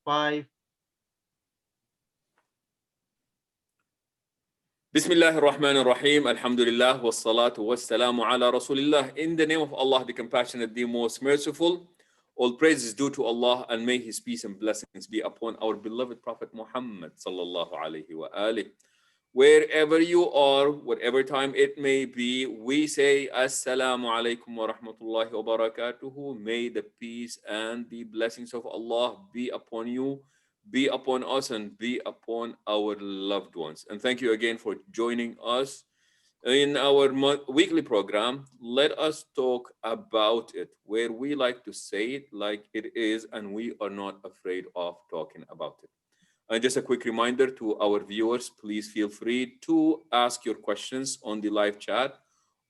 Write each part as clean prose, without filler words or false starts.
5. Bismillah ar-Rahman ar-Rahim. Alhamdulillah wa salatu wa salamu ala Rasulillah. In the name of Allah, the compassionate, the most merciful. All praise is due to Allah, and may His peace and blessings be upon our beloved Prophet Muhammad sallallahu alaihi wa alihi. Wherever you are, whatever time it may be, we say Assalamu alaikum wa rahmatullahi wa barakatuhu. May the peace and the blessings of Allah be upon you, be upon us, and be upon our loved ones. And thank you again for joining us in our weekly program. Let us talk about it, where we like to say it like it is, and we are not afraid of talking about it. And just a quick reminder to our viewers, please feel free to ask your questions on the live chat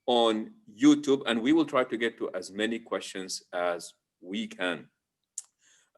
on YouTube, and we will try to get to as many questions as we can.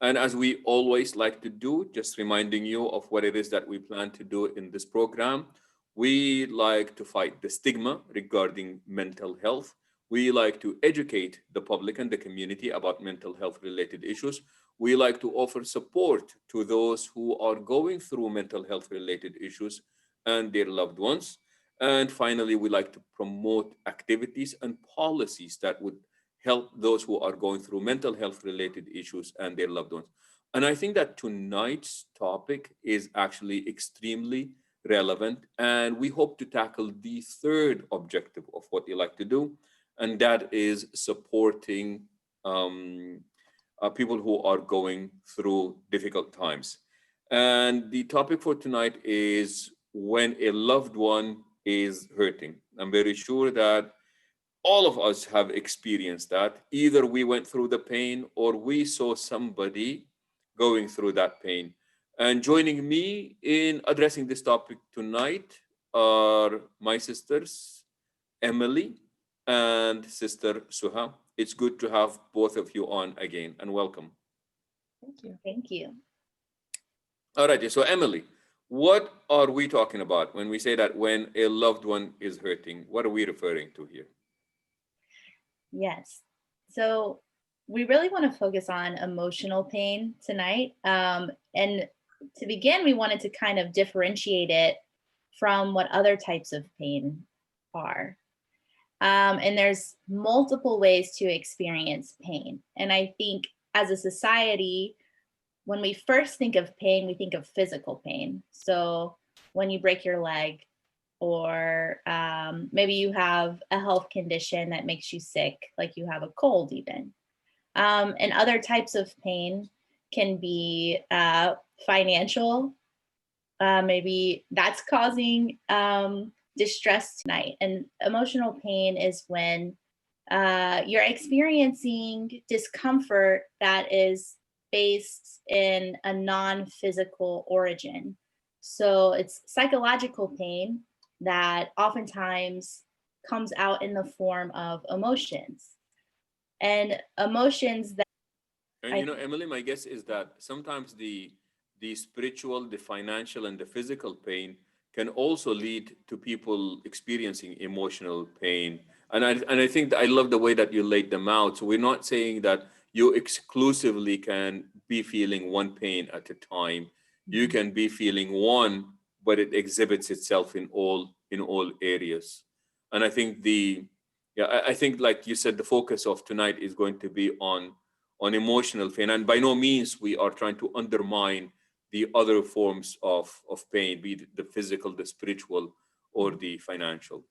And as we always like to do, just reminding you of what it is that we plan to do in this program. We like to fight the stigma regarding mental health. We like to educate the public and the community about mental health related issues. We like to offer support to those who are going through mental health related issues and their loved ones. And finally, we like to promote activities and policies that would help those who are going through mental health related issues and their loved ones. And I think that tonight's topic is actually extremely relevant. And we hope to tackle the third objective of what you like to do, and that is supporting people who are going through difficult times. And the topic for tonight is when a loved one is hurting. I'm very sure that all of us have experienced that. Either we went through the pain or we saw somebody going through that pain. And joining me in addressing this topic tonight are my sisters, Emily and sister Suha. It's good to have both of you on again, and welcome. Thank you. Thank you. All right, so Emily, what are we talking about when we say that when a loved one is hurting? What are we referring to here? Yes. So we really want to focus on emotional pain tonight. And to begin, we wanted to kind of differentiate it from what other types of pain are. And there's multiple ways to experience pain. And I think as a society, when we first think of pain, we think of physical pain. So when you break your leg, or maybe you have a health condition that makes you sick, like you have a cold even. And other types of pain can be financial. Maybe that's causing distress tonight. And emotional pain is when you're experiencing discomfort that is based in a non-physical origin. So it's psychological pain that oftentimes comes out in the form of emotions. And emotions that... And you know, Emily, my guess is that sometimes the spiritual, the financial, and the physical pain can also lead to people experiencing emotional pain. And I think that I love the way that you laid them out. So we're not saying that you exclusively can be feeling one pain at a time. You can be feeling one, but it exhibits itself in all areas. And I think I think, like you said, the focus of tonight is going to be on emotional pain. And by no means we are trying to undermine the other forms of pain, be it the physical, the spiritual, or the financial.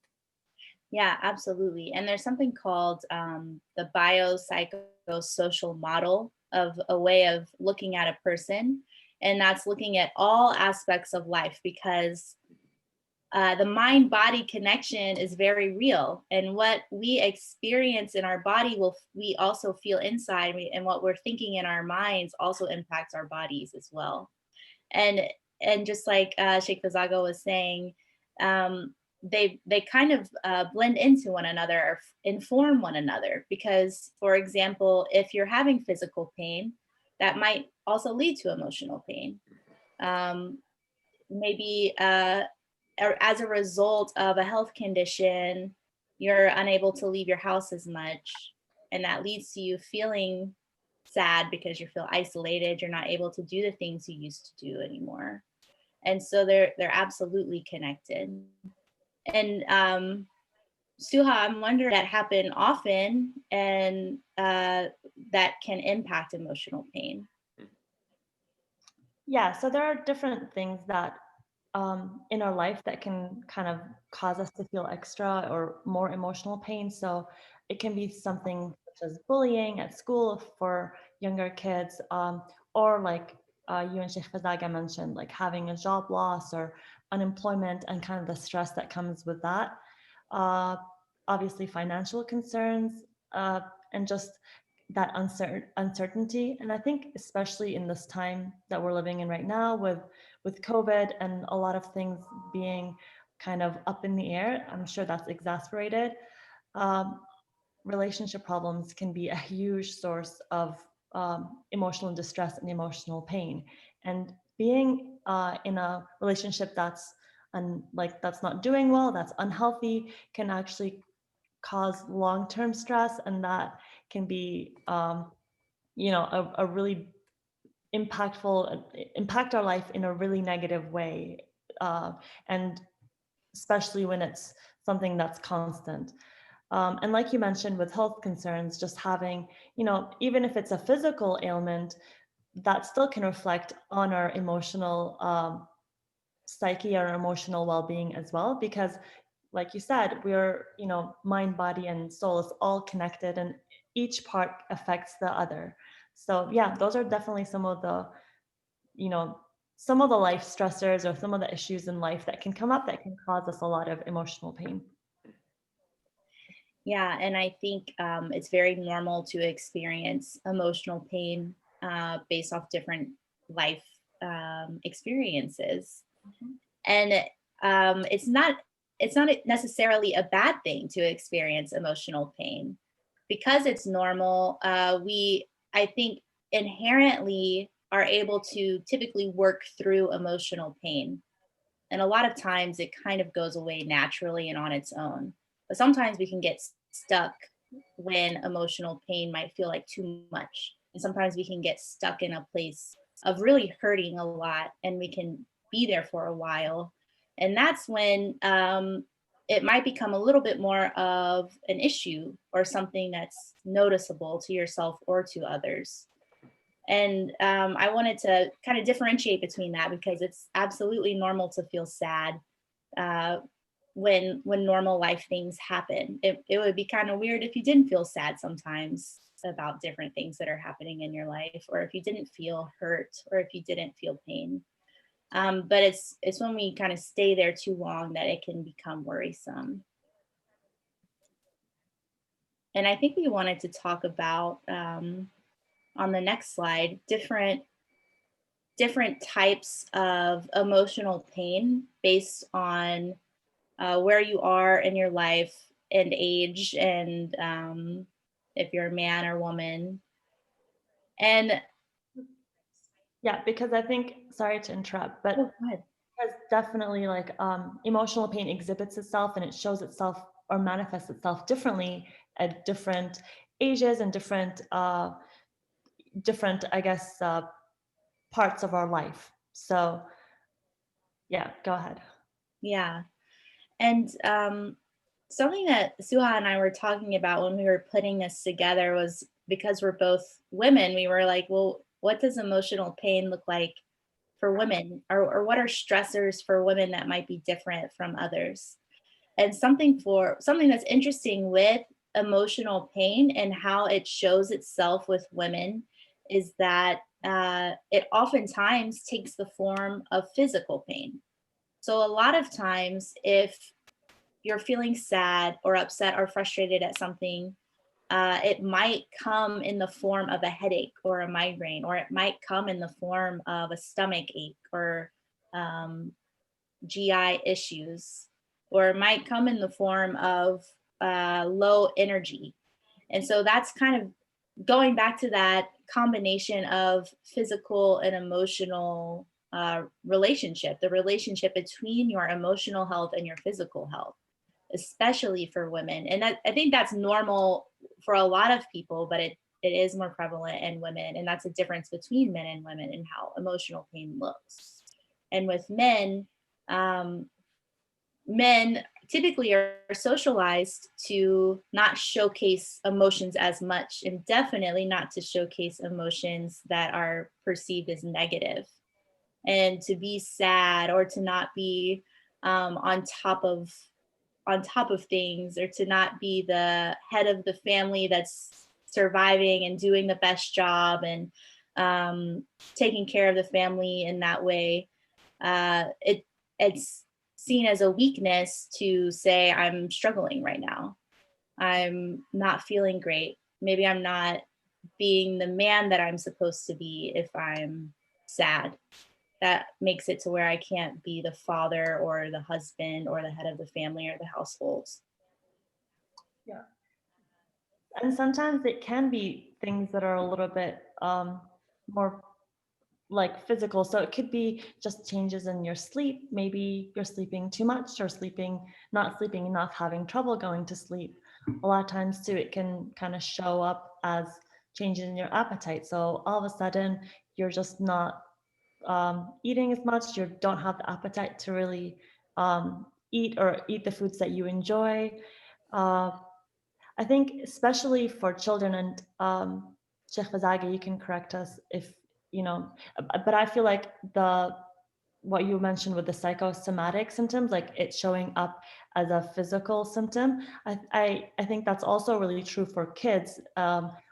Yeah, absolutely. And there's something called the biopsychosocial model of a way of looking at a person. And that's looking at all aspects of life, because the mind-body connection is very real. And what we experience in our body, we also feel inside, and what we're thinking in our minds also impacts our bodies as well. And just like Sheikh Fazaga was saying, they kind of blend into one another or inform one another. Because, for example, if you're having physical pain, that might also lead to emotional pain. Maybe as a result of a health condition, you're unable to leave your house as much, and that leads to you feeling sad because you feel isolated. You're not able to do the things you used to do anymore. And so they're absolutely connected. And Suha, I'm wondering that happen often and that can impact emotional pain. Yeah, so there are different things that in our life that can kind of cause us to feel extra or more emotional pain. So it can be something such as bullying at school for younger kids, or like you and Sheikh Fazaga mentioned, like having a job loss or unemployment and kind of the stress that comes with that. Uh, Obviously, financial concerns, and just that uncertainty. And I think especially in this time that we're living in right now with COVID and a lot of things being kind of up in the air, I'm sure that's exasperated. Um, Relationship problems can be a huge source of emotional distress and emotional pain. And being in a relationship that's that's not doing well, that's unhealthy, can actually cause long-term stress, and that can be a really impact our life in a really negative way, and especially when it's something that's constant. And like you mentioned with health concerns, just having, even if it's a physical ailment, that still can reflect on our emotional psyche, our emotional well-being as well, because like you said, we're, mind, body, and soul is all connected, and each part affects the other. So yeah, those are definitely some of the, some of the life stressors or some of the issues in life that can come up that can cause us a lot of emotional pain. Yeah, and I think it's very normal to experience emotional pain based off different life experiences. And it's not necessarily a bad thing to experience emotional pain because it's normal. We, I think, inherently are able to typically work through emotional pain, and a lot of times it kind of goes away naturally and on its own. But sometimes we can get stuck when emotional pain might feel like too much, and sometimes we can get stuck in a place of really hurting a lot, and we can be there for a while, and that's when it might become a little bit more of an issue or something that's noticeable to yourself or to others. And I wanted to kind of differentiate between that because it's absolutely normal to feel sad uh, when normal life things happen. It would be kind of weird if you didn't feel sad sometimes about different things that are happening in your life, or if you didn't feel hurt, or if you didn't feel pain. But it's when we kind of stay there too long that it can become worrisome. And I think we wanted to talk about on the next slide different types of emotional pain based on where you are in your life and age, and if you're a man or woman. And Yeah, because I think, sorry to interrupt, but oh, go ahead. because definitely like emotional pain exhibits itself and it shows itself or manifests itself differently at different ages and different I guess parts of our life. So yeah, go ahead. Yeah. And something that Suha and I were talking about when we were putting this together was, because we're both women, we were like, well, what does emotional pain look like for women? Or what are stressors for women that might be different from others? And something that's interesting with emotional pain and how it shows itself with women is that it oftentimes takes the form of physical pain. So a lot of times, if you're feeling sad or upset or frustrated at something, it might come in the form of a headache or a migraine, or it might come in the form of a stomach ache or um, GI issues, or it might come in the form of low energy. And so that's kind of going back to that combination of physical and emotional relationship, the relationship between your emotional health and your physical health, especially for women. And I think that's normal for a lot of people, but it is more prevalent in women, and that's a difference between men and women and how emotional pain looks. And with men, um, men typically are socialized to not showcase emotions as much, and definitely not to showcase emotions that are perceived as negative. And to be sad or to not be on top of things, or to not be the head of the family that's surviving and doing the best job and taking care of the family in that way, it's seen as a weakness to say, I'm struggling right now, I'm not feeling great, maybe I'm not being the man that I'm supposed to be if I'm sad. That makes it to where I can't be the father or the husband or the head of the family or the household. Yeah. And sometimes it can be things that are a little bit more like physical. So it could be just changes in your sleep. Maybe you're sleeping too much or not sleeping enough, having trouble going to sleep. A lot of times too, it can kind of show up as changes in your appetite. So all of a sudden you're just not eating as much. You don't have the appetite to really eat the foods that you enjoy. Uh, I think especially for children, and Sheikh Fazaga, you can correct us if you know, but I feel like what you mentioned with the psychosomatic symptoms, like it showing up as a physical symptom, I think that's also really true for kids,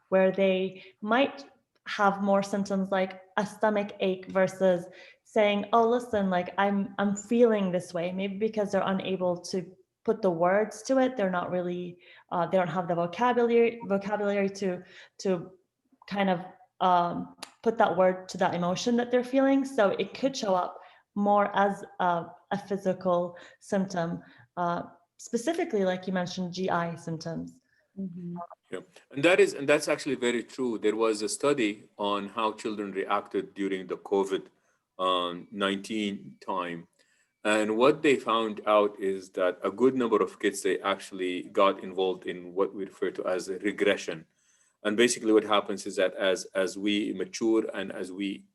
where they might have more symptoms like a stomach ache versus saying, oh, listen, like I'm feeling this way, maybe because they're unable to put the words to it. They're not really, they don't have the vocabulary to kind of put that word to that emotion that they're feeling. So it could show up more as a physical symptom, specifically, like you mentioned, GI symptoms. Mm-hmm. Yeah, and that's actually very true. There was a study on how children reacted during the COVID 19 time, and what they found out is that a good number of kids, they actually got involved in what we refer to as a regression. And basically, what happens is that as we mature and as we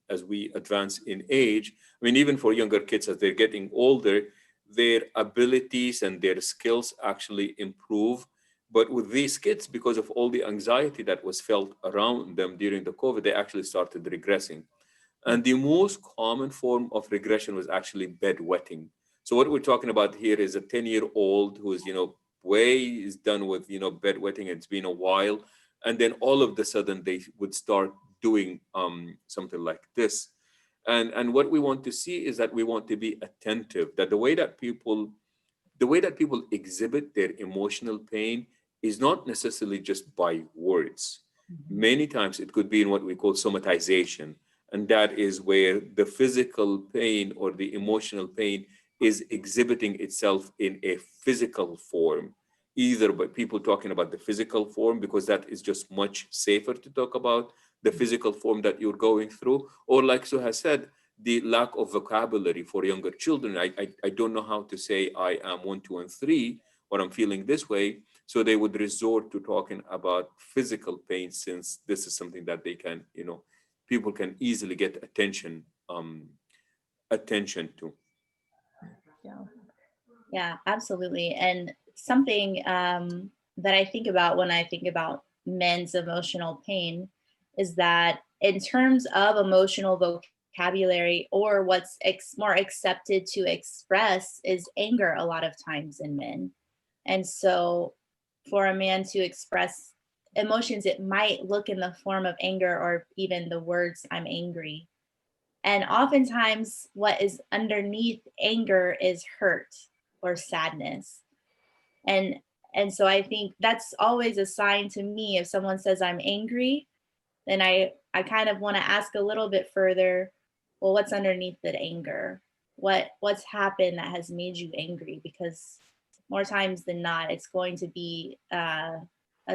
advance in age, I mean, even for younger kids, as they're getting older, their abilities and their skills actually improve. But with these kids, because of all the anxiety that was felt around them during the COVID, they actually started regressing. And the most common form of regression was actually bedwetting. So what we're talking about here is a 10-year-old who's, way is done with, bedwetting. It's been a while. And then all of the sudden they would start doing something like this. And what we want to see is that we want to be attentive, that the way that people exhibit their emotional pain is not necessarily just by words. Mm-hmm. Many times it could be in what we call somatization, and that is where the physical pain or the emotional pain is exhibiting itself in a physical form, either by people talking about the physical form, because that is just much safer to talk about the physical form that you're going through, or like Suha said, the lack of vocabulary for younger children. I don't know how to say I am one, two, and three, or I'm feeling this way. So they would resort to talking about physical pain, since this is something that they can, people can easily get attention to. Yeah. Yeah, absolutely. And something that I think about when I think about men's emotional pain is that in terms of emotional vocabulary, or what's more accepted to express, is anger a lot of times in men. And so for a man to express emotions, it might look in the form of anger or even the words, I'm angry. And oftentimes, what is underneath anger is hurt or sadness. And and so I think that's always a sign to me. If someone says I'm angry, then I kind of want to ask a little bit further, well, what's underneath that anger? What's happened that has made you angry? Because more times than not, it's going to be a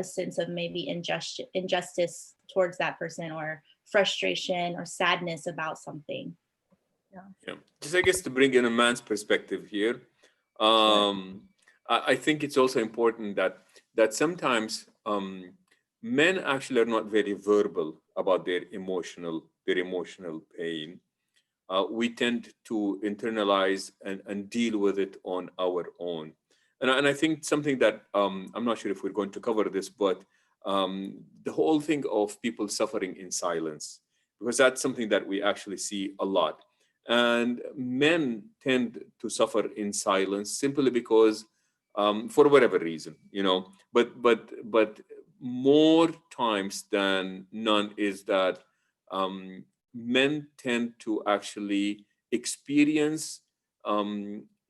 sense of maybe injustice towards that person, or frustration or sadness about something. Yeah. Just, I guess, to bring in a man's perspective here, Sure. I think it's also important that sometimes men actually are not very verbal about their emotional pain. We tend to internalize and deal with it on our own. And I think something that I'm not sure if we're going to cover this, but the whole thing of people suffering in silence, because that's something that we actually see a lot. And men tend to suffer in silence simply because, for whatever reason, but more times than none is that men tend to actually experience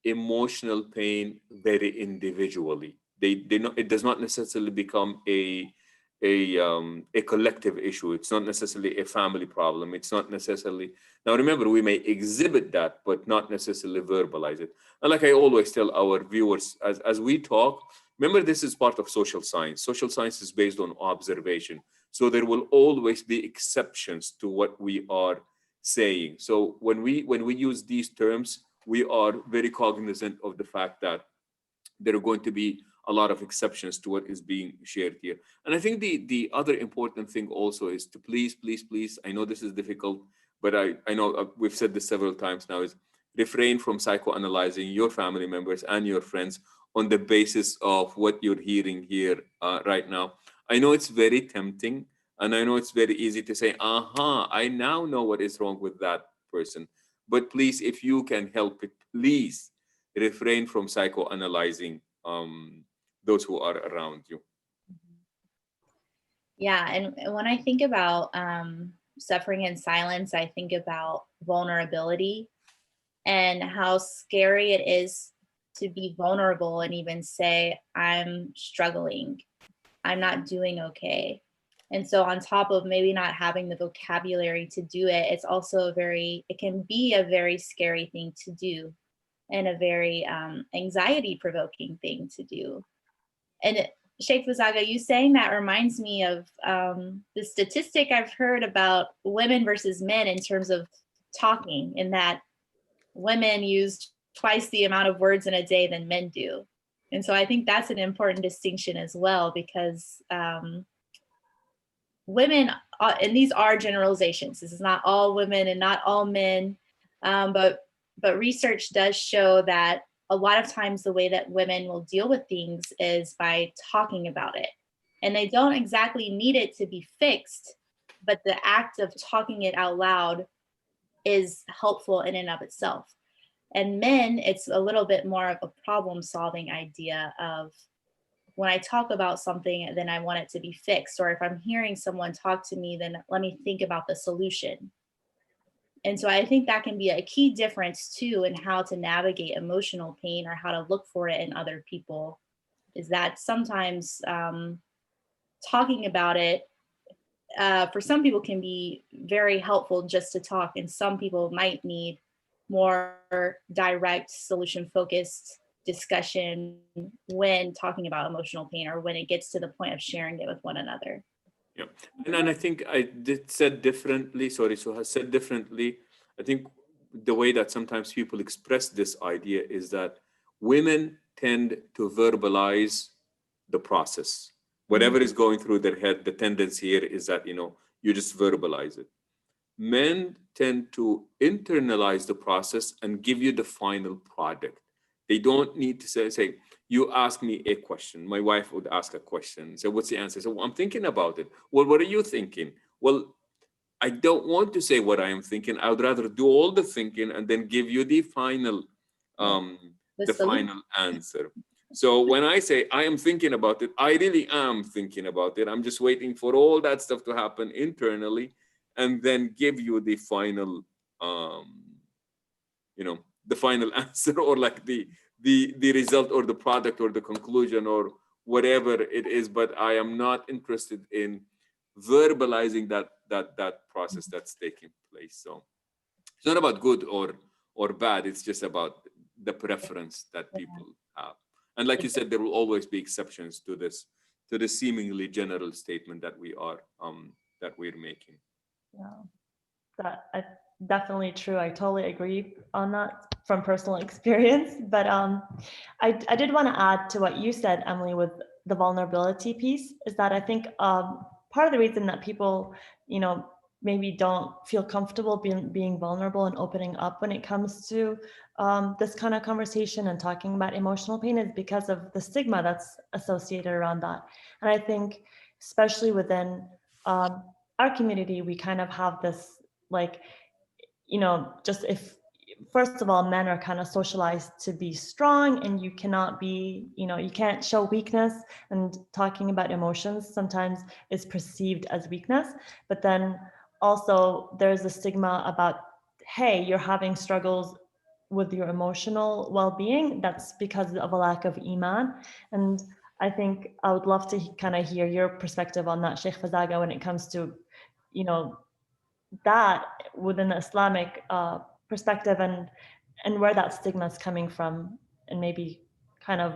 emotional pain very individually. They not, it does not necessarily become a collective issue. It's not necessarily a family problem. It's not necessarily, now remember, we may exhibit that but not necessarily verbalize it. And like I always tell our viewers, as we talk, remember, this is part of social science. Social science is based on observation, so there will always be exceptions to what we are saying. So when we use these terms, we are very cognizant of the fact that there are going to be a lot of exceptions to what is being shared here. And I think the other important thing also is to please, I know this is difficult, but I know we've said this several times now, is refrain from psychoanalyzing your family members and your friends on the basis of what you're hearing here right now. I know it's very tempting, and I know it's very easy to say, aha, I now know what is wrong with that person. But please, if you can help it, please refrain from psychoanalyzing those who are around you. Yeah, and when I think about suffering in silence, I think about vulnerability and how scary it is to be vulnerable and even say, I'm struggling, I'm not doing okay. And so, on top of maybe not having the vocabulary to do it, it's also it can be a very scary thing to do and a very anxiety provoking thing to do. And Sheikh Fazaga, you saying that reminds me of the statistic I've heard about women versus men in terms of talking, in that women use twice the amount of words in a day than men do. And so I think that's an important distinction as well, because women, and these are generalizations, this is not all women and not all men, but research does show that a lot of times the way that women will deal with things is by talking about it. And they don't exactly need it to be fixed, but the act of talking it out loud is helpful in and of itself. And men, it's a little bit more of a problem solving idea of, when I talk about something, then I want it to be fixed. Or if I'm hearing someone talk to me, then let me think about the solution. And so I think that can be a key difference too in how to navigate emotional pain or how to look for it in other people, is that sometimes talking about it for some people can be very helpful just to talk, and some people might need more direct solution focused discussion when talking about emotional pain, or when it gets to the point of sharing it with one another. Yeah, and I think I did said differently. Sorry, so has said differently. I think the way that sometimes people express this idea is that women tend to verbalize the process. Whatever is going through their head, the tendency here is that you just verbalize it. Men tend to internalize the process and give you the final product. They don't need to say, you ask me a question. My wife would ask a question. So what's the answer? So well, I'm thinking about it. Well, what are you thinking? Well, I don't want to say what I am thinking. I would rather do all the thinking and then give you the final the final answer. So when I say I am thinking about it, I really am thinking about it. I'm just waiting for all that stuff to happen internally and then give you the final the final answer, or like the result or the product or the conclusion or whatever it is. But I am not interested in verbalizing that process that's taking place. So it's not about good or bad. It's just about the preference that people have. And like you said, there will always be exceptions to this seemingly general statement that we're making. Yeah, definitely true. I totally agree on that from personal experience. But I did want to add to what you said, Emily, with the vulnerability piece is that I think part of the reason that people, maybe don't feel comfortable being vulnerable and opening up when it comes to this kind of conversation and talking about emotional pain is because of the stigma that's associated around that. And I think, especially within our community, we kind of have this, like, just if, first of all, men are kind of socialized to be strong, and you cannot be, you can't show weakness, and talking about emotions sometimes is perceived as weakness. But then also there's a stigma about, hey, you're having struggles with your emotional well-being, that's because of a lack of iman. And I think I would love to kind of hear your perspective on that, Sheikh Fazaga, when it comes to, you know, that within the Islamic perspective, and where that stigma is coming from, and maybe kind of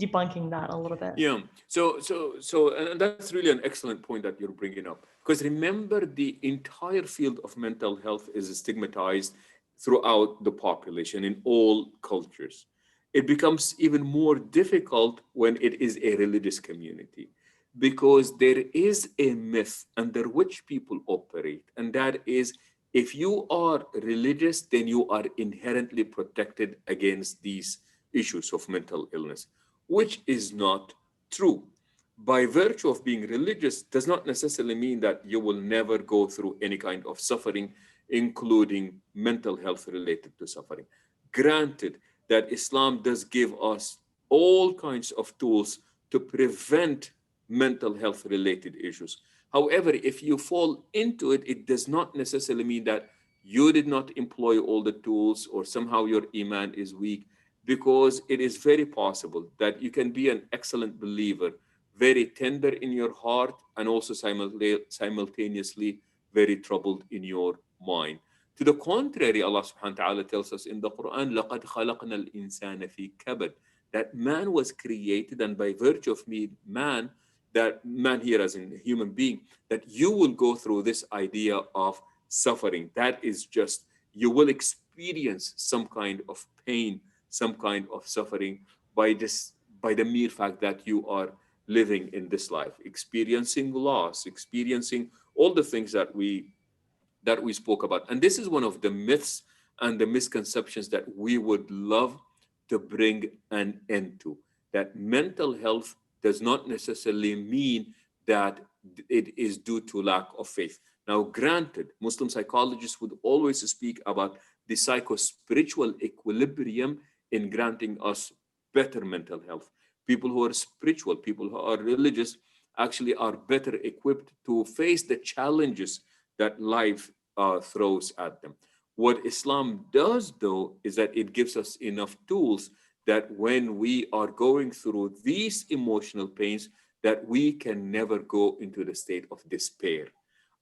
debunking that a little bit. Yeah. And that's really an excellent point that you're bringing up. Because remember, the entire field of mental health is stigmatized throughout the population in all cultures. It becomes even more difficult when it is a religious community, because there is a myth under which people operate, and that is, if you are religious, then you are inherently protected against these issues of mental illness, which is not true. By virtue of being religious does not necessarily mean that you will never go through any kind of suffering, including mental health related to suffering. Granted that Islam does give us all kinds of tools to prevent mental health related issues. However, if you fall into it, it does not necessarily mean that you did not employ all the tools or somehow your iman is weak, because it is very possible that you can be an excellent believer, very tender in your heart, and also simultaneously very troubled in your mind. To the contrary, Allah subhanahu wa ta'ala tells us in the Quran, لَقَدْ خَلَقْنَا الْإِنسَانَ فِي كَبَدٍ, that man was created, and by virtue of me, man, that man here as in human being, that you will go through this idea of suffering. That is just, you will experience some kind of pain, some kind of suffering by the mere fact that you are living in this life, experiencing loss, experiencing all the things that we spoke about. And this is one of the myths and the misconceptions that we would love to bring an end to. That mental health does not necessarily mean that it is due to lack of faith. Now, granted, Muslim psychologists would always speak about the psycho-spiritual equilibrium in granting us better mental health. People who are spiritual, people who are religious, actually are better equipped to face the challenges that life throws at them. What Islam does, though, is that it gives us enough tools that when we are going through these emotional pains, that we can never go into the state of despair.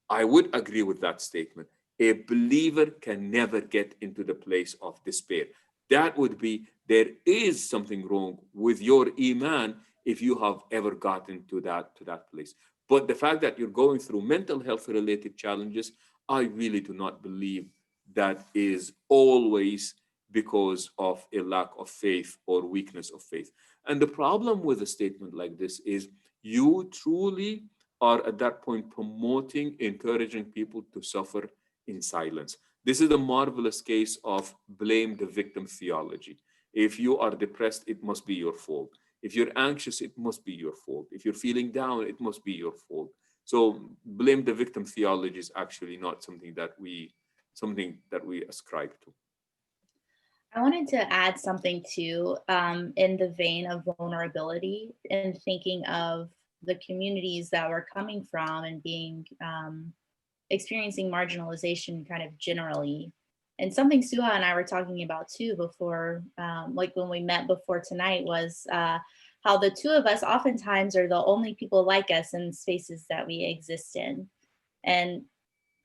I would agree with that statement. A believer can never get into the place of despair. That would be, there is something wrong with your iman if you have ever gotten to that place. But the fact that you're going through mental health related challenges, I really do not believe that is always because of a lack of faith or weakness of faith. And the problem with a statement like this is you truly are at that point promoting, encouraging people to suffer in silence. This is a marvelous case of blame the victim theology. If you are depressed, it must be your fault. If you're anxious, it must be your fault. If you're feeling down, it must be your fault. So blame the victim theology is actually not something that we ascribe to. I wanted to add something too, in the vein of vulnerability and thinking of the communities that we're coming from and being experiencing marginalization kind of generally. And something Suha and I were talking about too before, like when we met before tonight, was how the two of us oftentimes are the only people like us in spaces that we exist in. And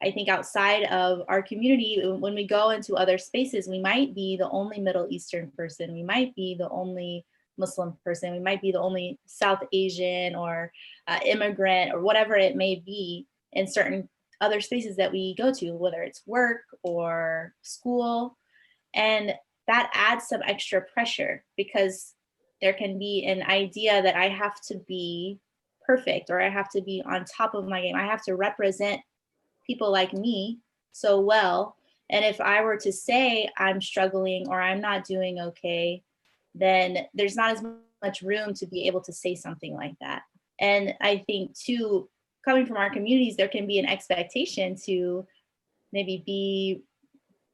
I think outside of our community, when we go into other spaces, we might be the only Middle Eastern person, we might be the only Muslim person, we might be the only South Asian or immigrant or whatever it may be in certain other spaces that we go to, whether it's work or school. And that adds some extra pressure because there can be an idea that I have to be perfect, or I have to be on top of my game. I have to represent people like me so well. And if I were to say I'm struggling or I'm not doing okay, then there's not as much room to be able to say something like that. And I think too, coming from our communities, there can be an expectation to maybe be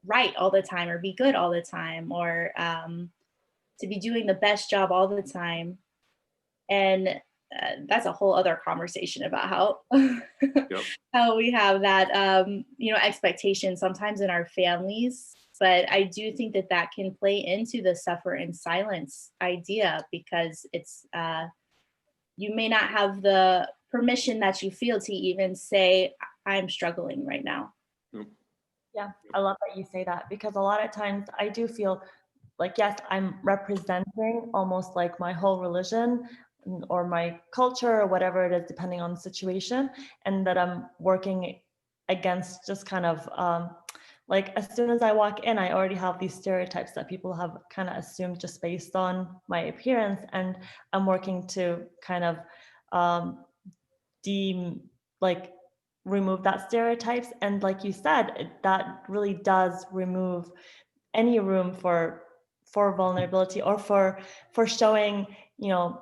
right all the time, or be good all the time, or to be doing the best job all the time. And that's a whole other conversation about how Yep. how we have that expectation sometimes in our families. But I do think that that can play into the suffer in silence idea, because it's you may not have the permission that you feel to even say I'm struggling right now. Yep. Yeah, I love that you say that, because a lot of times I do feel like, yes, I'm representing almost like my whole religion or my culture or whatever it is, depending on the situation, and that I'm working against just kind of like, as soon as I walk in, I already have these stereotypes that people have kind of assumed just based on my appearance, and I'm working to kind of deem like remove that stereotypes. And like you said, that really does remove any room for vulnerability, or for showing, you know,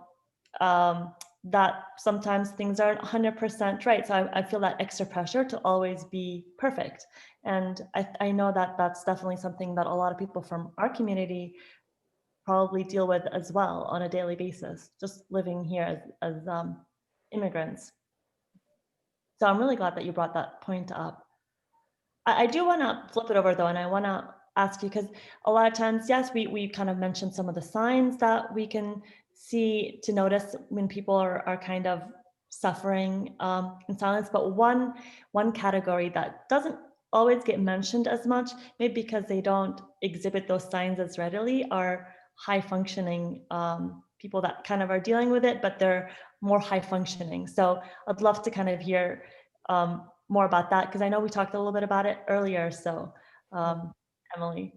that sometimes things aren't 100% right. So I feel that extra pressure to always be perfect. And I know that that's definitely something that a lot of people from our community probably deal with as well on a daily basis, just living here as immigrants. So I'm really glad that you brought that point up. I do want to flip it over though, and I want to ask you, because a lot of times, yes, we kind of mentioned some of the signs that we can see to notice when people are kind of suffering in silence. But one category that doesn't always get mentioned as much, maybe because they don't exhibit those signs as readily, are high functioning people that kind of are dealing with it, but they're more high functioning. So I'd love to kind of hear more about that, because I know we talked a little bit about it earlier. So, Emily.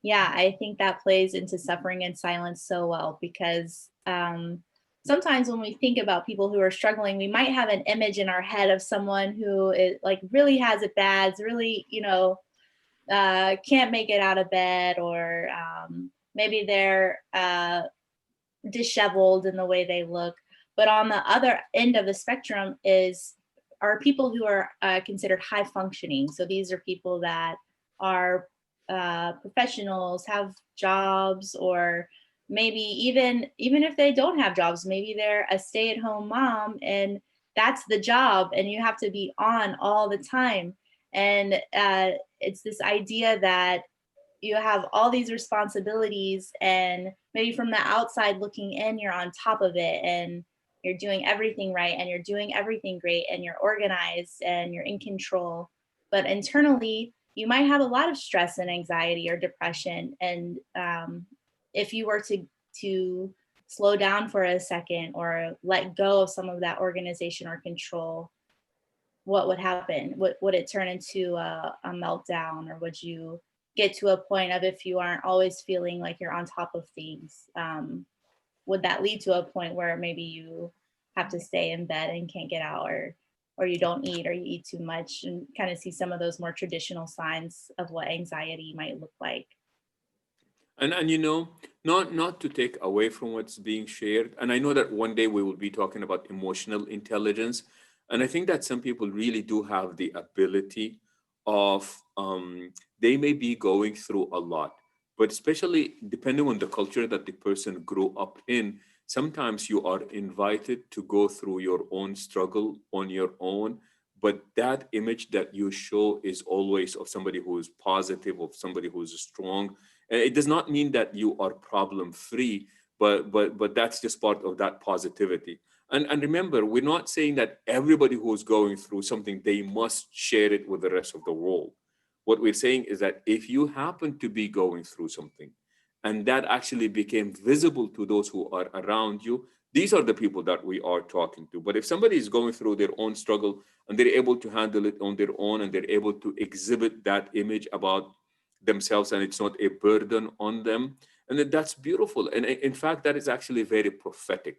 Yeah, I think that plays into suffering in silence so well, because sometimes when we think about people who are struggling, we might have an image in our head of someone who is like really has it bad, really, can't make it out of bed, or maybe they're disheveled in the way they look. But on the other end of the spectrum are people who are considered high functioning. So these are people that are professionals, have jobs, or maybe even if they don't have jobs, maybe they're a stay-at-home mom and that's the job, and you have to be on all the time. And it's this idea that you have all these responsibilities, and maybe from the outside looking in, you're on top of it, and you're doing everything right, and you're doing everything great, and you're organized, and you're in control. But internally, you might have a lot of stress and anxiety or depression. And if you were to slow down for a second, or let go of some of that organization or control, what would happen? Would it turn into a meltdown, or would you get to a point of, if you aren't always feeling like you're on top of things, would that lead to a point where maybe you have to stay in bed and can't get out, or you don't eat, or you eat too much, and kind of see some of those more traditional signs of what anxiety might look like? And not to take away from what's being shared. And I know that one day we will be talking about emotional intelligence. And I think that some people really do have the ability of they may be going through a lot, but especially depending on the culture that the person grew up in, sometimes you are invited to go through your own struggle on your own. But that image that you show is always of somebody who is positive, of somebody who is strong. It does not mean that you are problem free, but that's just part of that positivity. And remember, we're not saying that everybody who is going through something, they must share it with the rest of the world. What we're saying is that if you happen to be going through something and that actually became visible to those who are around you, these are the people that we are talking to. But if somebody is going through their own struggle and they're able to handle it on their own, and they're able to exhibit that image about themselves, and it's not a burden on them, And then that's beautiful. And in fact, that is actually very prophetic.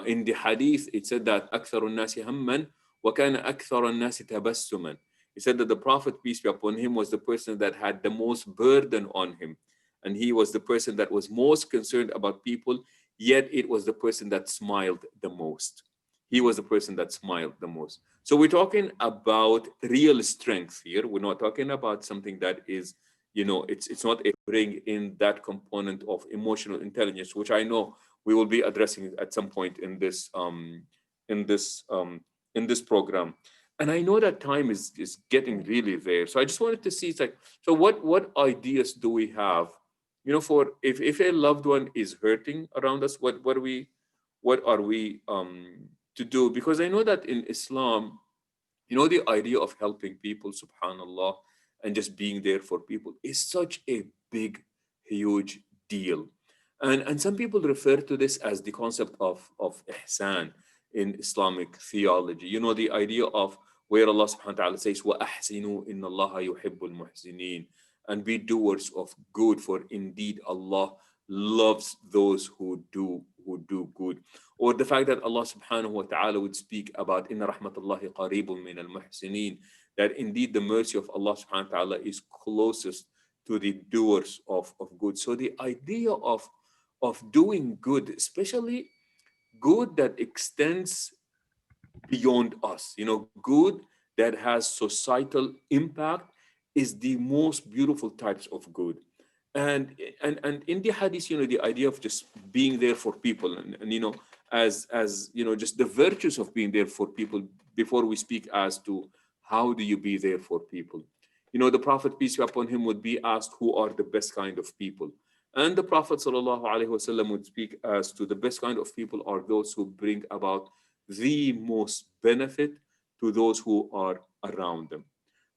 In the hadith, it said that أكثر الناس همًا وكان أكثر الناس تبسما. He said that the Prophet, peace be upon him, was the person that had the most burden on him. And he was the person that was most concerned about people, yet it was the person that smiled the most. He was the person that smiled the most. So we're talking about real strength here. We're not talking about something that is, it's not a bring in that component of emotional intelligence, which I know we will be addressing at some point in this um, in this program. And I know that time is getting really there. So I just wanted to see, it's like, so what ideas do we have, for if a loved one is hurting around us, what are we to do? Because I know that in Islam, the idea of helping people, subhanallah, and just being there for people is such a big, huge deal. And some people refer to this as the concept of ihsan in Islamic theology. The idea of where Allah subhanahu wa ta'ala says, وَأَحْسِنُوا إِنَّ اللَّهَ يُحِبُّ الْمُحْسِنِينَ, and be doers of good, for indeed Allah loves those who do good. Or the fact that Allah subhanahu wa ta'ala would speak about inna rahmatullahi qareebun min al-muhsinin, that indeed the mercy of Allah subhanahu wa ta'ala is closest to the doers of good. So the idea of doing good, especially good that extends beyond us, good that has societal impact, is the most beautiful types of good. And in the hadith, the idea of just being there for people, and as just the virtues of being there for people, before we speak as to how do you be there for people. The Prophet, peace be upon him, would be asked who are the best kind of people. And the Prophet sallallahu alaihi wasallam would speak as to the best kind of people are those who bring about the most benefit to those who are around them.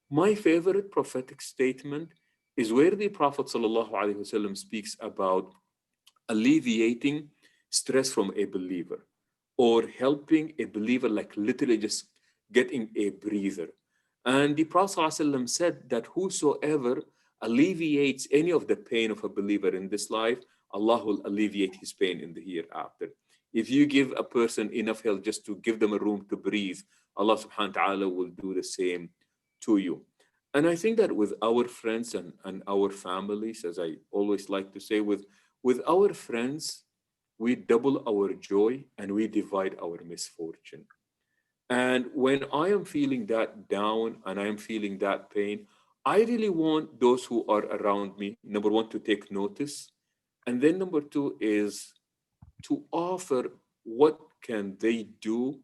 My favorite prophetic statement is where the Prophet ﷺ speaks about alleviating stress from a believer, or helping a believer, like literally just getting a breather. And the Prophet ﷺ said that whosoever alleviates any of the pain of a believer in this life, Allah will alleviate his pain in the hereafter. If you give a person enough health just to give them a room to breathe, Allah subhanahu wa ta'ala will do the same to you. And I think that with our friends and our families, as I always like to say, with our friends, we double our joy and we divide our misfortune. And when I am feeling that down and I am feeling that pain, I really want those who are around me, number one, to take notice. And then number two is to offer what can they do,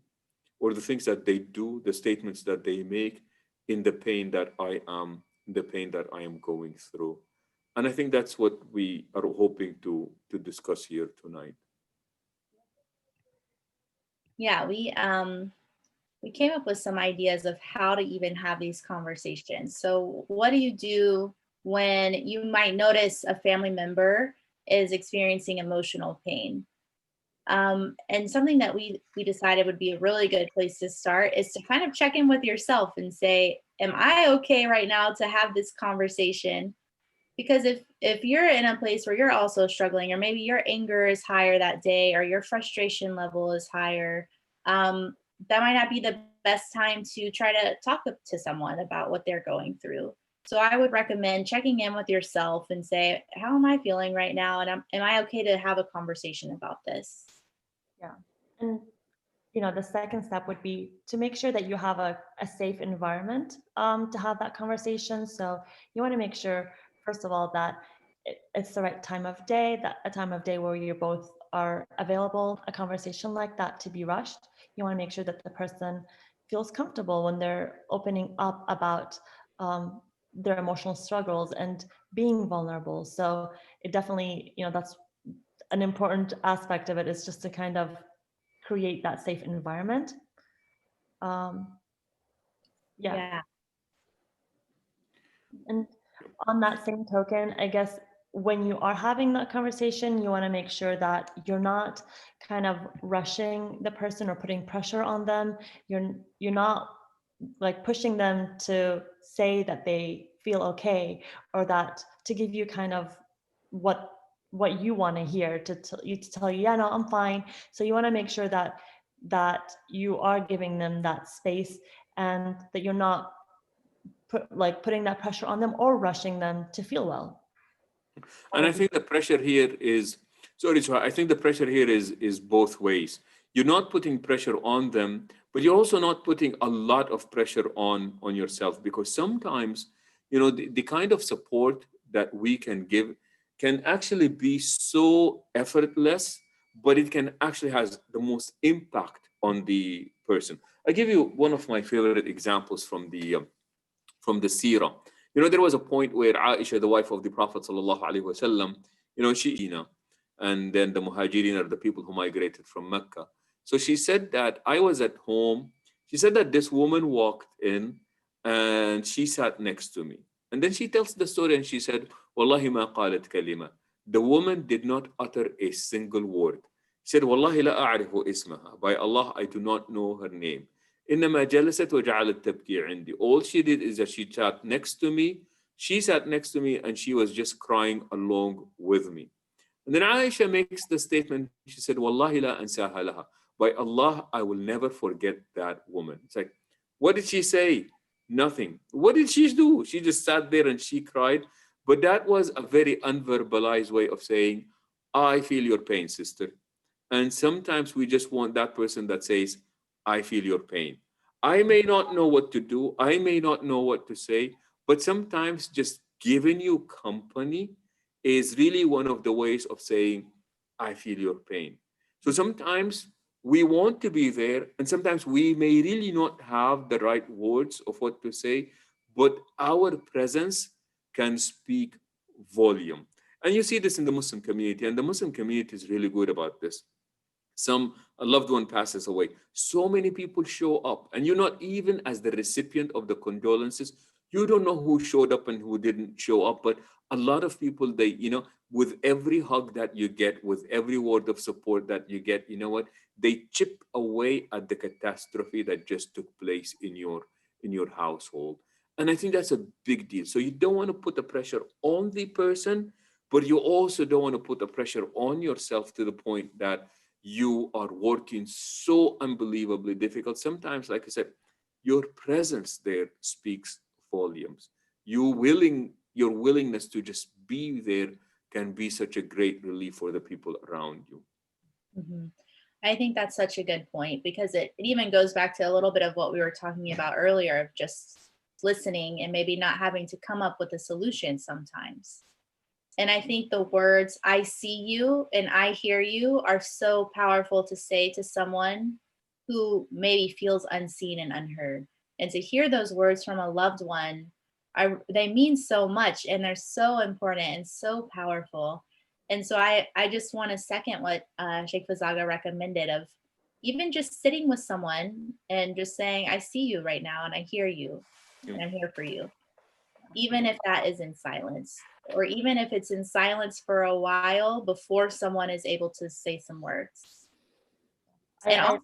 or the things that they do, the statements that they make in the pain that I am going through. And I think that's what we are hoping to discuss here tonight. Yeah, we came up with some ideas of how to even have these conversations. So what do you do when you might notice a family member is experiencing emotional pain? And something that we decided would be a really good place to start is to kind of check in with yourself and say, am I okay right now to have this conversation? Because if you're in a place where you're also struggling, or maybe your anger is higher that day, or your frustration level is higher, that might not be the best time to try to talk to someone about what they're going through. So I would recommend checking in with yourself and say, how am I feeling right now? And am I okay to have a conversation about this? Yeah. And the second step would be to make sure that you have a safe environment to have that conversation. So you want to make sure, first of all, that it's the right time of day, that a time of day where you both are available. A conversation like that to be rushed. You want to make sure that the person feels comfortable when they're opening up about their emotional struggles and being vulnerable. So it definitely, that's an important aspect of it, is just to kind of create that safe environment. Um, yeah. Yeah. And on that same token, I guess when you are having that conversation, you want to make sure that you're not kind of rushing the person or putting pressure on them. You're not like pushing them to say that they feel okay, or that to give you kind of what what you want to hear to tell you, yeah, no, I'm fine. So you want to make sure that you are giving them that space, and that you're not putting that pressure on them or rushing them to feel well. And I think the pressure here is, sorry, so I think the pressure here is both ways. You're not putting pressure on them, but you're also not putting a lot of pressure on yourself, because sometimes, the kind of support that we can give can actually be so effortless, but it can actually has the most impact on the person. I give you one of my favorite examples from the seerah. There was a point where Aisha, the wife of the Prophet sallallahu alaihi wasallam, and then the Muhajirin are the people who migrated from Mecca. So she said that I was at home. She said that this woman walked in and she sat next to me. And then she tells the story and she said, Wallahi ma qalat kalima. The woman did not utter a single word. She said, Wallahi la a'rifu ismaha. By Allah, I do not know her name. إنما جلست وجعلت تبكي عندي. All she did is that she sat next to me. She sat next to me and she was just crying along with me. And then Aisha makes the statement. She said, Wallahi la ansaha laha. By Allah, I will never forget that woman. It's like, what did she say? Nothing. What did she do? She just sat there and she cried. But that was a very unverbalized way of saying, I feel your pain, sister. And sometimes we just want that person that says, I feel your pain. I may not know what to do. I may not know what to say, but sometimes just giving you company is really one of the ways of saying, I feel your pain. So sometimes we want to be there, and sometimes we may really not have the right words of what to say, but our presence can speak volume. And you see this in the Muslim community, and the Muslim community is really good about this. A loved one passes away, so many people show up, and you're not even as the recipient of the condolences, you don't know who showed up and who didn't show up. But a lot of people, they, with every hug that you get, with every word of support that you get, you know what, they chip away at the catastrophe that just took place in your household. And I think that's a big deal. So you don't want to put the pressure on the person, but you also don't want to put the pressure on yourself to the point that you are working so unbelievably difficult. Sometimes, like I said, your presence there speaks volumes. Your willingness to just be there can be such a great relief for the people around you. Mhm. I think that's such a good point, because it even goes back to a little bit of what we were talking about earlier, of just listening and maybe not having to come up with a solution sometimes. And I think the words, I see you and I hear you, are so powerful to say to someone who maybe feels unseen and unheard. And to hear those words from a loved one, they mean so much, and they're so important and so powerful. And so I just want to second what Sheikh Fazaga recommended, of even just sitting with someone and just saying, I see you right now and I hear you and I'm here for you. Even if that is in silence, or even if it's in silence for a while before someone is able to say some words. And also,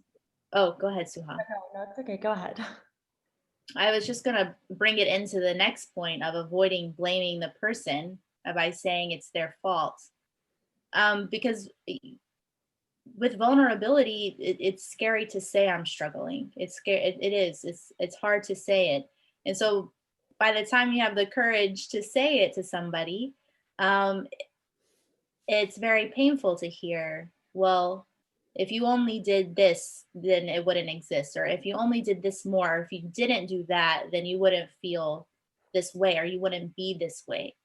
oh, go ahead, Suha. No, it's okay. Go ahead. I was just going to bring it into the next point of avoiding blaming the person by saying it's their fault. Because with vulnerability, it's scary to say I'm struggling. It's scary. It is. It's hard to say it. And so by the time you have the courage to say it to somebody, it's very painful to hear, well, if you only did this, then it wouldn't exist. Or if you only did this more, or if you didn't do that, then you wouldn't feel this way, or you wouldn't be this way.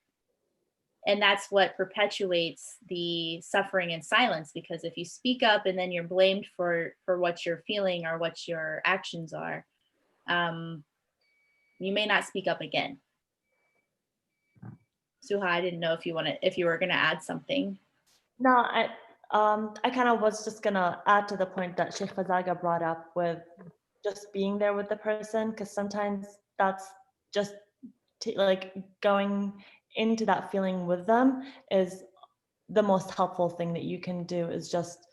And that's what perpetuates the suffering in silence, because if you speak up and then you're blamed for what you're feeling or what your actions are, you may not speak up again. Suha, I didn't know if you were gonna add something. No, I kind of was just gonna add to the point that Sheikh Fazaga brought up with just being there with the person, because sometimes that's just like going into that feeling with them is the most helpful thing that you can do, is just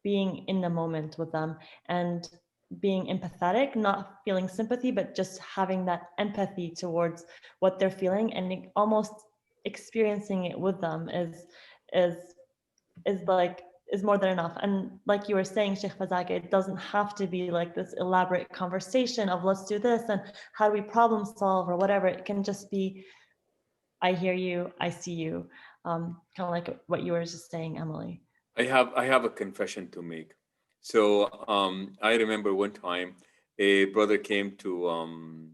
being in the moment with them and being empathetic, not feeling sympathy, but just having that empathy towards what they're feeling and almost experiencing it with them is is more than enough. And like you were saying, Sheikh Fazaga, it doesn't have to be like this elaborate conversation of let's do this and how do we problem solve or whatever. It can just be, I hear you, I see you. Kind of like what you were just saying, Emily. I have a confession to make. So I remember one time a brother came um,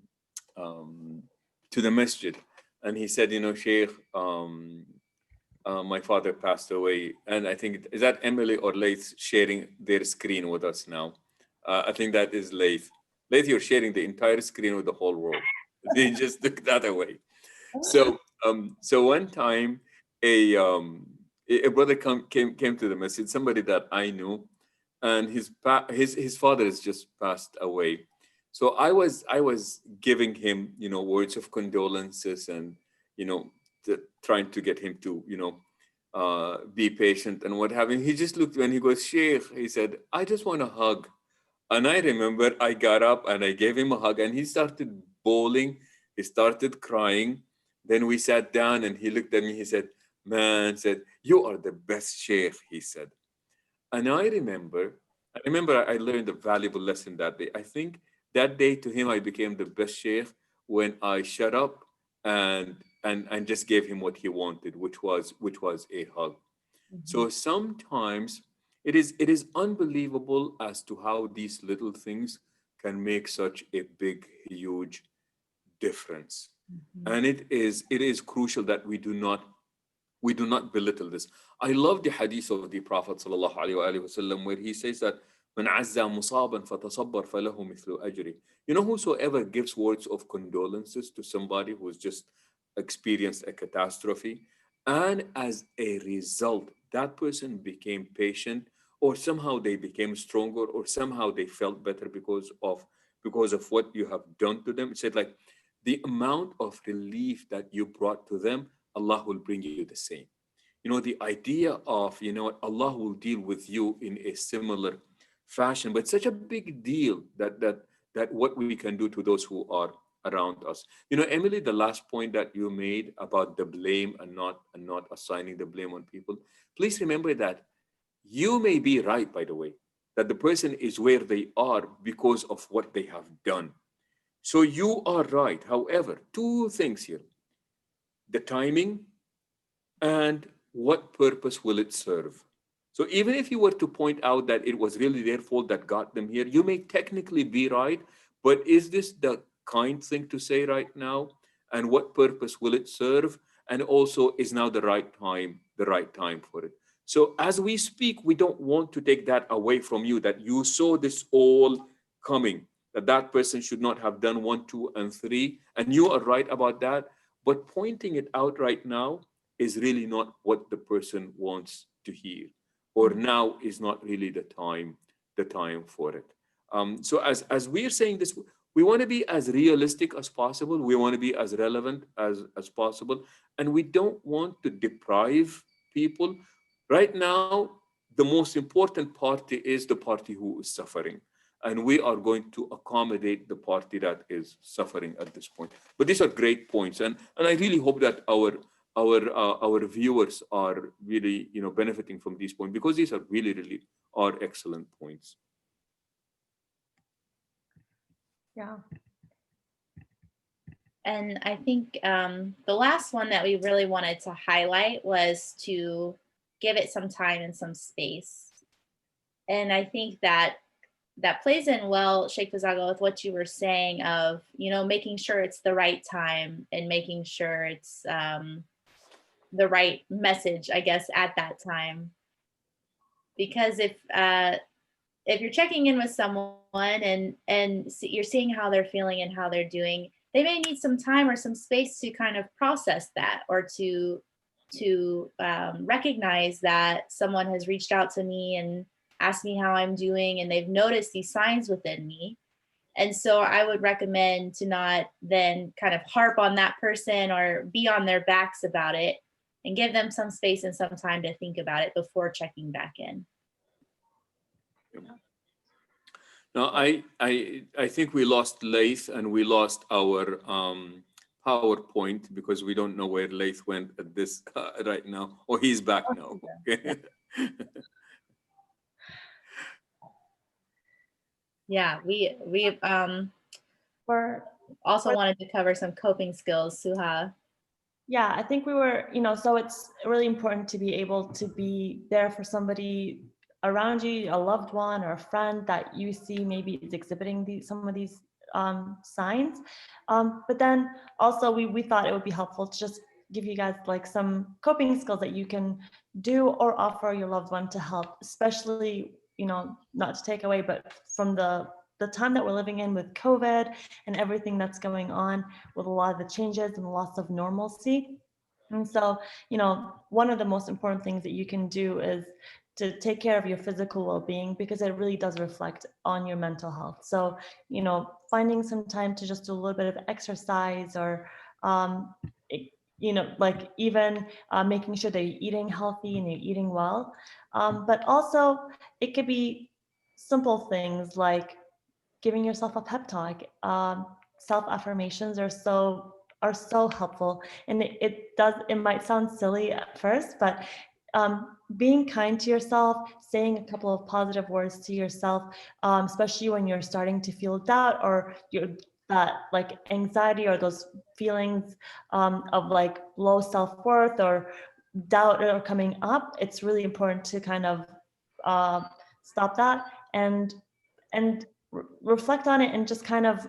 to the masjid, and he said, you know, Sheikh, my father passed away, and I think is that Emily or Laith sharing their screen with us now. I think that is Laith. Laith, you're sharing the entire screen with the whole world. They just took that away. So so one time a brother came to the masjid, somebody that I knew, and his father has just passed away. So I was giving him, you know, words of condolences, and you know, trying to get him to, you know, be patient and what have you. He just looked when he goes, Sheikh, he said, I just want a hug. And I remember I got up and I gave him a hug, and he started bawling. He started crying. Then we sat down and he looked at me. He said, man, said, you are the best sheikh, he said. And I remember I learned a valuable lesson that day. I think that day to him, I became the best sheikh when I shut up and just gave him what he wanted, which was a hug. So sometimes it is unbelievable as to how these little things can make such a big, huge difference. And it is crucial that we do not belittle this. I love the hadith of the Prophet sallallahu alaihi wasallam where he says that من عزى مصابا فتصبر فله مثل أجره. You know, whosoever gives words of condolences to somebody who's just experienced a catastrophe, and as a result, that person became patient, or somehow they became stronger, or somehow they felt better because of what you have done to them. It said like the amount of relief that you brought to them, Allah will bring you the same. You know, the idea of, you know, Allah will deal with you in a similar fashion, but such a big deal that what we can do to those who are around us. You know, Emily, the last point that you made about the blame and not assigning the blame on people, please remember that you may be right, by the way, that the person is where they are because of what they have done. So you are right. However, two things here: the timing and what purpose will it serve. So even if you were to point out that it was really their fault that got them here, you may technically be right, but is this the kind thing to say right now? And what purpose will it serve? And also, is now the right time for it? So as we speak, we don't want to take that away from you, that you saw this all coming, that that person should not have done one, two, and three, and you are right about that. But pointing it out right now is really not what the person wants to hear, or now is not really the time for it. So as we're saying this, we want to be as realistic as possible. We want to be as relevant as possible, and we don't want to deprive people. Right now, the most important party is the party who is suffering, and we are going to accommodate the party that is suffering at this point. But these are great points, and I really hope that our viewers are really, you know, benefiting from these points, because these are really are excellent points. Yeah. And I think the last one that we really wanted to highlight was to give it some time and some space. And I think that plays in well, Sheikh Fazaga, with what you were saying of, you know, making sure it's the right time and making sure it's the right message, I guess, at that time. Because if you're checking in with someone and you're seeing how they're feeling and how they're doing, they may need some time or some space to kind of process that, or to recognize that someone has reached out to me and asked me how I'm doing, and they've noticed these signs within me. And so I would recommend to not then kind of harp on that person or be on their backs about it, and give them some space and some time to think about it before checking back in. Now, I think we lost Laith and we lost our PowerPoint because we don't know where Laith went at this right now. Oh, he's back now. Okay. Yeah, we For also wanted to cover some coping skills, Suha. Yeah, I think we were, so it's really important to be able to be there for somebody around you, a loved one or a friend that you see maybe is exhibiting some of these signs. But then also we thought it would be helpful to just give you guys like some coping skills that you can do or offer your loved one to help, especially, not to take away, but from the time that we're living in with COVID and everything that's going on with a lot of the changes and the loss of normalcy. And so, one of the most important things that you can do is to take care of your physical well-being, because it really does reflect on your mental health. So, finding some time to just do a little bit of exercise, or, like even making sure that you're eating healthy and you're eating well. But also it could be simple things like giving yourself a pep talk. Self-affirmations are so helpful, and it might sound silly at first, but being kind to yourself, saying a couple of positive words to yourself, especially when you're starting to feel doubt, or that like anxiety, or those feelings of like low self-worth or doubt are coming up, it's really important to kind of stop that and reflect on it, and just kind of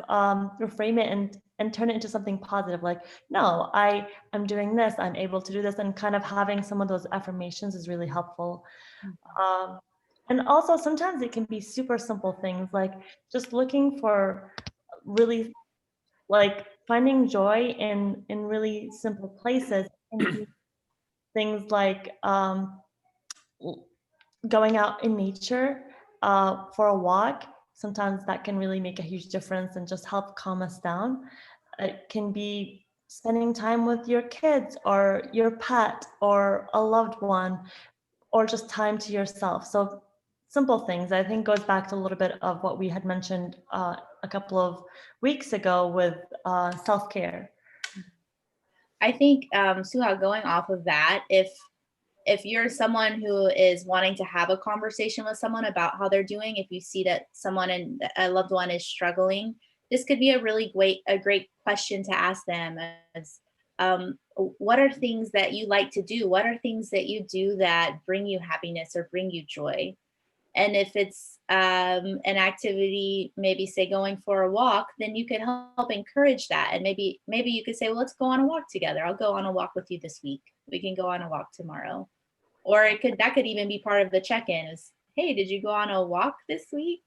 reframe it and turn it into something positive. Like, no, I'm doing this, I'm able to do this, and kind of having some of those affirmations is really helpful. And also sometimes it can be super simple things, like just looking for really, like finding joy in really simple places. And things like going out in nature for a walk. Sometimes that can really make a huge difference and just help calm us down. It can be spending time with your kids or your pet or a loved one, or just time to yourself. So simple things, I think, goes back to a little bit of what we had mentioned a couple of weeks ago with self-care. I think, Suha, going off of that, if you're someone who is wanting to have a conversation with someone about how they're doing, if you see that someone and a loved one is struggling, this could be a really great question to ask them. As what are things that you like to do? What are things that you do that bring you happiness or bring you joy? And if it's an activity, maybe say going for a walk, then you can help encourage that. And maybe you could say, well, let's go on a walk together. I'll go on a walk with you this week. We can go on a walk tomorrow. Or that could even be part of the check-in is, hey, did you go on a walk this week?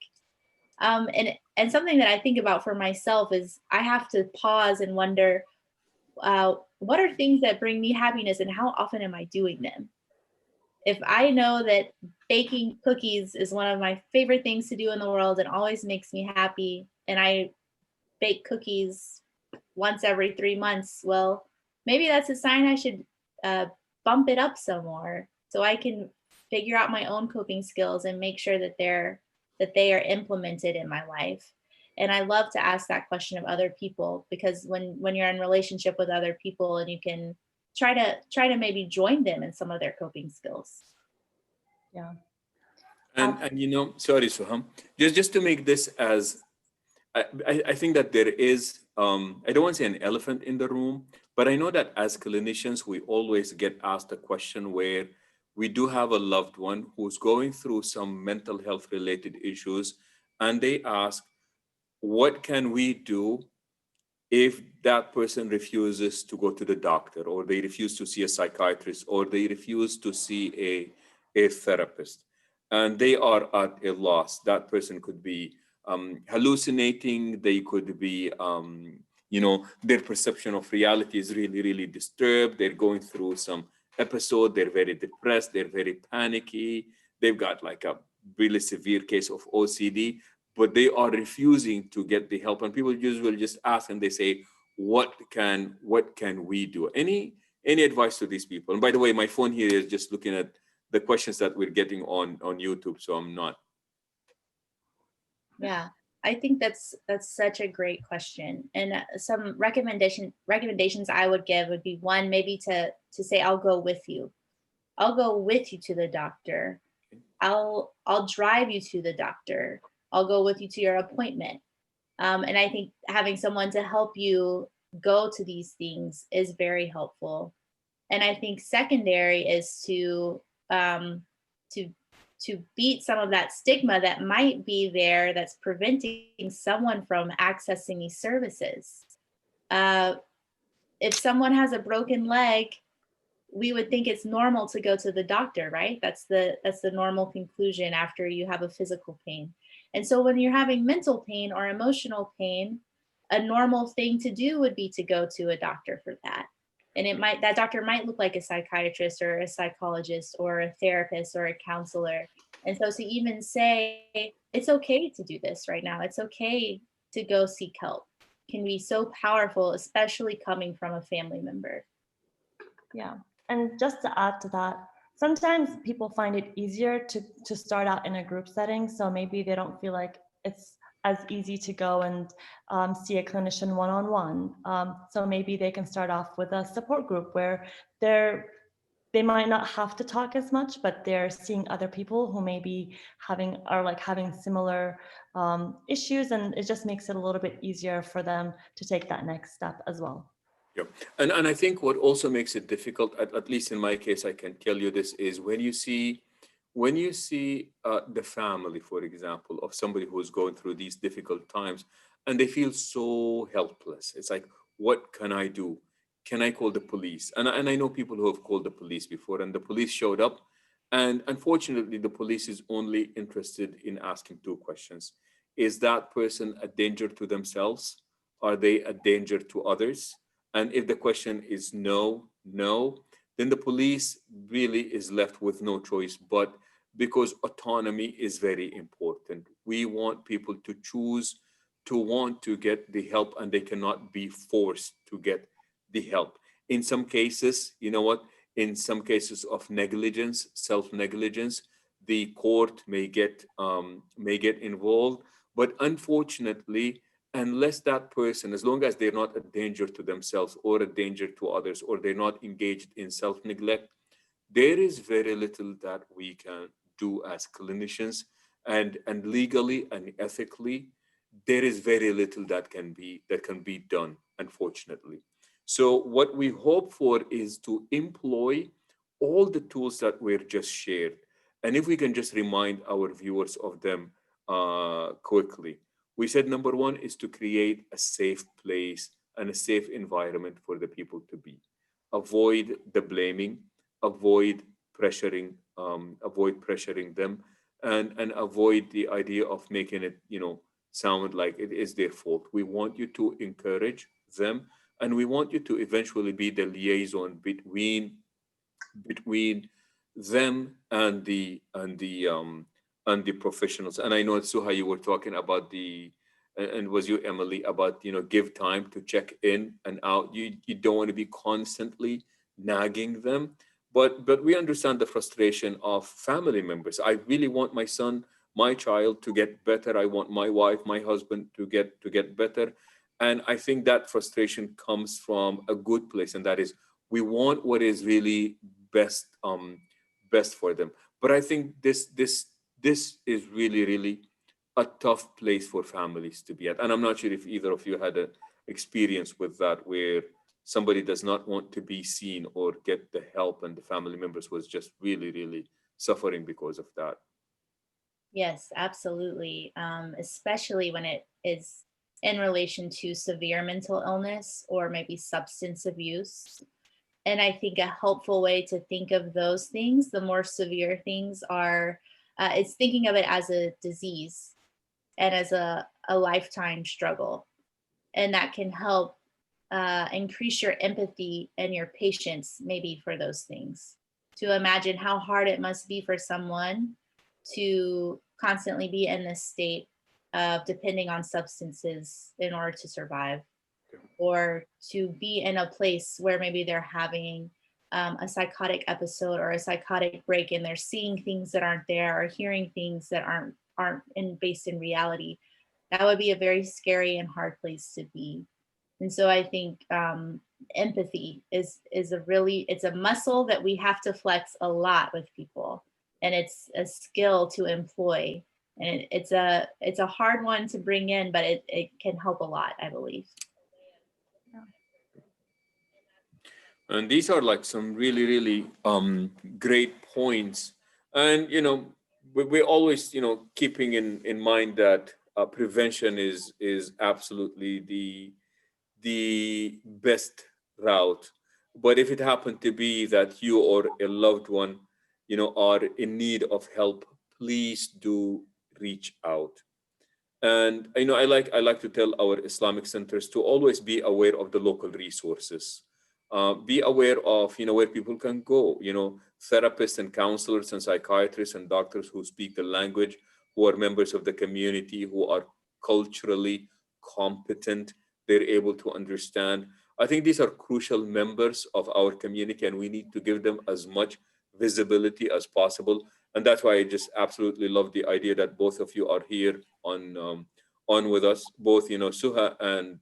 And something that I think about for myself is I have to pause and wonder, what are things that bring me happiness and how often am I doing them? If I know that baking cookies is one of my favorite things to do in the world and always makes me happy, and I bake cookies once every 3 months, well, maybe that's a sign I should bump it up some more, so I can figure out my own coping skills and make sure that they are implemented in my life. And I love to ask that question of other people, because when you're in relationship with other people, and you can try to maybe join them in some of their coping skills. Yeah. And sorry, Suham, just to make this as I think that there is I don't want to say an elephant in the room, but I know that as clinicians we always get asked a question where we do have a loved one who's going through some mental health related issues, and they ask, what can we do if that person refuses to go to the doctor, or they refuse to see a psychiatrist, or they refuse to see a therapist, and they are at a loss? That person could be hallucinating, they could be, their perception of reality is really, really disturbed. They're going through some episode, they're very depressed, they're very panicky, they've got like a really severe case of OCD, but they are refusing to get the help. And people usually just ask and they say, what can we do? Any advice to these people? And by the way, my phone here is just looking at the questions that we're getting on YouTube, so I'm not. Yeah. I think that's such a great question. And some recommendations I would give would be, one, maybe to say, I'll go with you. I'll go with you to the doctor. I'll drive you to the doctor. I'll go with you to your appointment. And I think having someone to help you go to these things is very helpful. And I think secondary is to to beat some of that stigma that might be there that's preventing someone from accessing these services. Uh, if someone has a broken leg, we would think it's normal to go to the doctor, right? That's the normal conclusion after you have a physical pain. And so when you're having mental pain or emotional pain, a normal thing to do would be to go to a doctor for that. And that doctor might look like a psychiatrist or a psychologist or a therapist or a counselor. And so to even say it's okay to do this right now, it's okay to go seek help, can be so powerful, especially coming from a family member. Yeah. And just to add to that, sometimes people find it easier to start out in a group setting. So maybe they don't feel like it's as easy to go and see a clinician one-on-one. So maybe they can start off with a support group where they might not have to talk as much, but they're seeing other people who may be having similar issues, and it just makes it a little bit easier for them to take that next step as well. Yeah. And I think what also makes it difficult, at least in my case, I can tell you this, is when you see the family, for example, of somebody who's going through these difficult times, and they feel so helpless. It's like, what can I do? Can I call the police? And I know people who have called the police before, and the police showed up. And unfortunately, the police is only interested in asking two questions. Is that person a danger to themselves? Are they a danger to others? And if the question is no, no, then the police really is left with no choice. But because autonomy is very important, we want people to choose to want to get the help, and they cannot be forced to get the help. In some cases, you know what? In some cases of negligence, self-negligence, the court may get involved. But unfortunately, unless that person, as long as they're not a danger to themselves or a danger to others, or they're not engaged in self-neglect, there is very little that we can do as clinicians, and legally and ethically, there is very little that can be done, unfortunately. So what we hope for is to employ all the tools that were just shared, and if we can just remind our viewers of them quickly. We said number one is to create a safe place and a safe environment for the people to be. Avoid the blaming, avoid avoid pressuring them, and avoid the idea of making it, sound like it is their fault. We want you to encourage them, and we want you to eventually be the liaison between them and the professionals. And I know, Suha, you were talking about and was you, Emily, about give time to check in and out. You don't want to be constantly nagging them, but we understand the frustration of family members. I really want my son, my child, to get better. I want my wife, my husband to get better. And I think that frustration comes from a good place, and that is, we want what is really best for them. But I think this is really, really a tough place for families to be at. And I'm not sure if either of you had an experience with that, where somebody does not want to be seen or get the help, and the family members was just really, really suffering because of that. Yes, absolutely. Especially when it is in relation to severe mental illness or maybe substance abuse. And I think a helpful way to think of those things, the more severe things, are it's thinking of it as a disease and as a lifetime struggle. And that can help increase your empathy and your patience, maybe, for those things. To imagine how hard it must be for someone to constantly be in this state of depending on substances in order to survive, or to be in a place where maybe they're having a psychotic episode or a psychotic break, and they're seeing things that aren't there or hearing things that aren't based in reality. that would be a very scary and hard place to be. And so I think empathy is it's a muscle that we have to flex a lot with people, and it's a skill to employ, and it's a hard one to bring in, but it can help a lot, I believe. And these are like some really, really great points. And, we're always, keeping in mind that prevention is absolutely the best route. But if it happened to be that you or a loved one, are in need of help, please do reach out. And I like to tell our Islamic centers to always be aware of the local resources. Be aware of where people can go. Therapists and counselors and psychiatrists and doctors who speak the language, who are members of the community, who are culturally competent. They're able to understand. I think these are crucial members of our community, and we need to give them as much visibility as possible. And that's why I just absolutely love the idea that both of you are here on with us. Both Suha and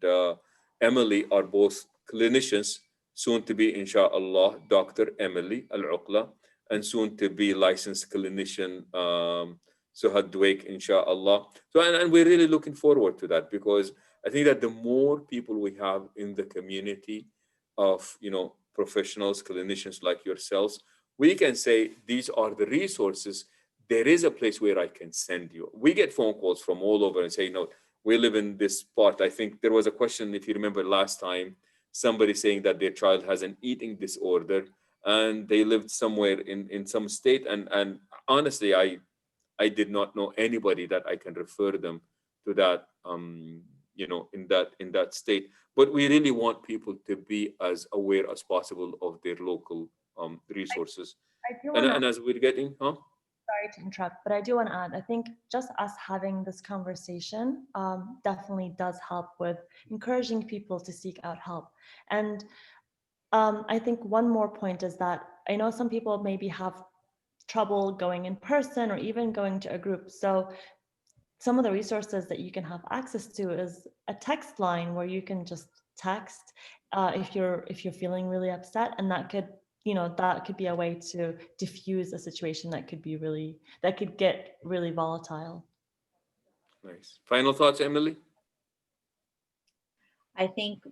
Emily are both clinicians, soon to be inshallah Dr. Emily Al-Oqlah, and soon to be licensed clinician Suha Dweik, inshallah. So and we're really looking forward to that, because I think that the more people we have in the community of professionals, clinicians like yourselves, we can say these are the resources. There is a place where I can send you. We get phone calls from all over and say, no, we live in this part. I think there was a question, if you remember last time, somebody saying that their child has an eating disorder and they lived somewhere in some state. And honestly, I did not know anybody that I can refer them to that, in that state. But we really want people to be as aware as possible of their local resources. I do want to, And as we're getting, sorry to interrupt, but I do want to add, I think just us having this conversation definitely does help with encouraging people to seek out help. And I think one more point is that I know some people maybe have trouble going in person or even going to a group. So some of the resources that you can have access to is a text line where you can just text if you're feeling really upset, and that could be a way to diffuse a situation that could get really volatile. nice. Final thoughts, Emily? I think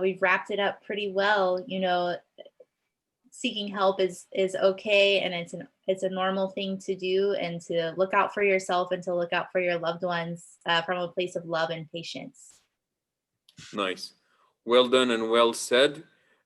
we've wrapped it up pretty well. Seeking help is okay, and it's a normal thing to do, and to look out for yourself and to look out for your loved ones from a place of love and patience. Nice. Well done and well said.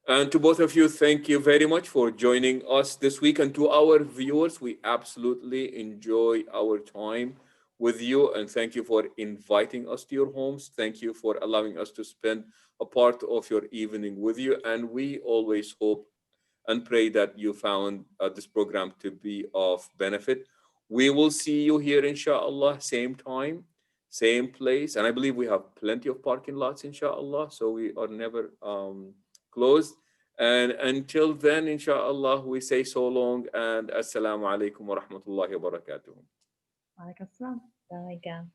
And to both of you, thank you very much for joining us this week. And to our viewers, we absolutely enjoy our time with you. And thank you for inviting us to your homes. Thank you for allowing us to spend a part of your evening with you. And we always hope and pray that you found this program to be of benefit. We will see you here, inshallah, same time, same place. And I believe we have plenty of parking lots, inshallah. So we are never closed. And until then, inshallah, we say so long and assalamu alaikum wa rahmatullahi wa barakatuh. Alaikum assalam. There we go.